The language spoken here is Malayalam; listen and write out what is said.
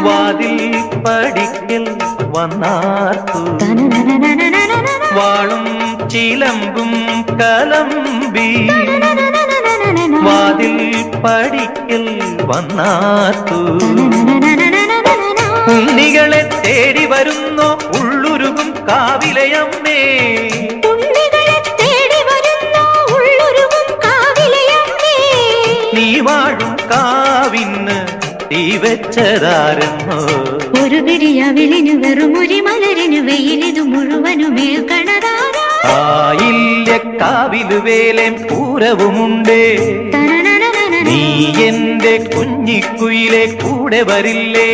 വാതിൽ പടിക്കൽ വന്നാർത്തു വാളും ചിലമ്പും കലമ്പി വാതിൽ പടിക്കൽ വന്നാർത്തു ഉണ്ണികളെ തേടി വരുന്നോ ഉള്ളുരുകും കാവിലയമ്മേ നീ വാഴും കാവിന് തീ വെച്ചതാരെന്നോ ഒരു പിരിയവിളിനു വെറുമൊരു മലരിനു വെയിലിതു മുഴുവനുമേ കണതാരാ കാവില് വേലേം പൂരവുമുണ്ടേ നീ എന്റെ കുഞ്ഞിക്കുയിലെ കൂടെ വരില്ലേ?